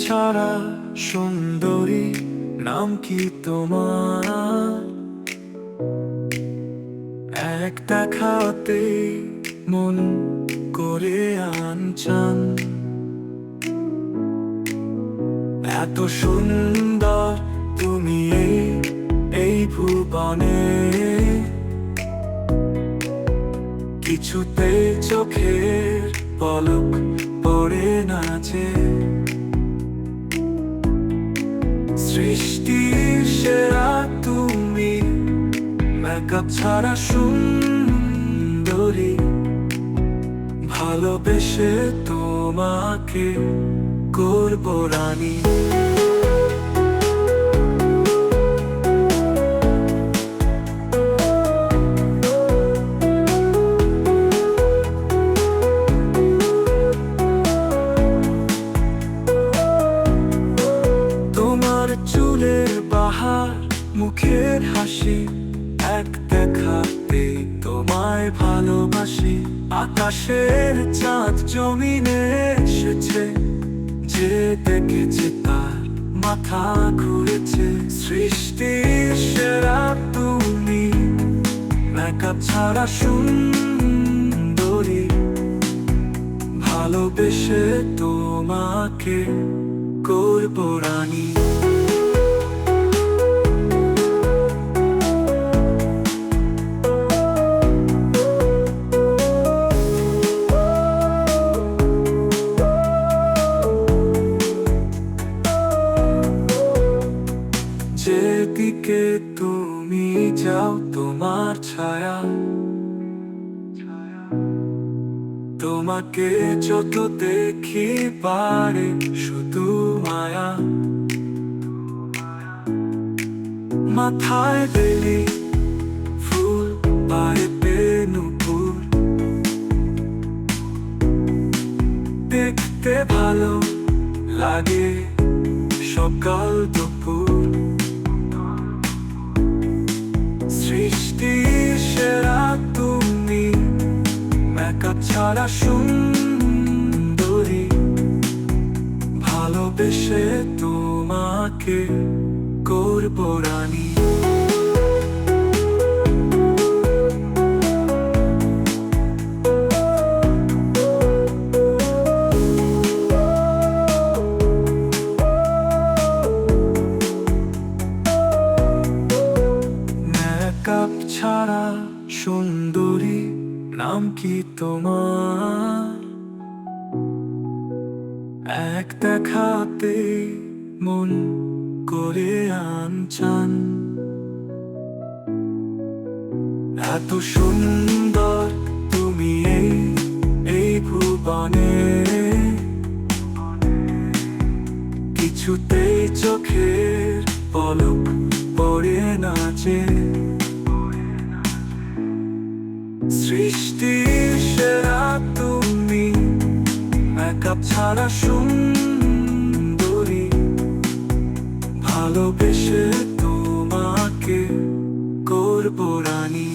ছাড়া সুন্দরী নাম কি তোমার? এক দেখাতে মন করে আনচান, এত সুন্দর তুমি এই ভুবনে, কিছুতে চোখের পলক পড়ে না যে। সৃষ্টির সেরা তুমি, মেকআপ ছাড়া সুন্দরী, ভালোবেসে তোমাকে করবো রানী। তোমার চুলের বাহার, মুখের হাসি, এক দেখাতে তোমায় ভালোবাসি। আকাশের চাঁদ জমিনে এসেছে, যে দেখেছে তার মাথা ঘুরেছে। সৃষ্টির সেরা তুমি, মেকআপ ছাড়া সুন্দরী, ভালোবেসে তোমাকে করবো রানী। যেদিকে তুমি যাও তোমার ছায়া, তোমাকে যত দেখি পারে শুধু মায়া। মাথায় বেলি ফুল, পায়ে নুপুর, দেখতে ভালো লাগে সকাল দুপুর। সৃষ্টির সেরা তুমি, মেকআপ ছাড়া সুন্দরী, ভালোবেসে তোমাকে করবো রানী। মেকআপ ছাড়া সুন্দরী নাম কি তোমার? এক দেখাতে মন করে আনচান, এত সুন্দর তুমি এই ভুবনে, কিছুতেই চোখের পলক পড়ে না যে। সৃষ্টির সেরা তুমি, মেকআপ ছাড়া সুন্দরী, ভালোবেসে তোমাকে করবো রানী।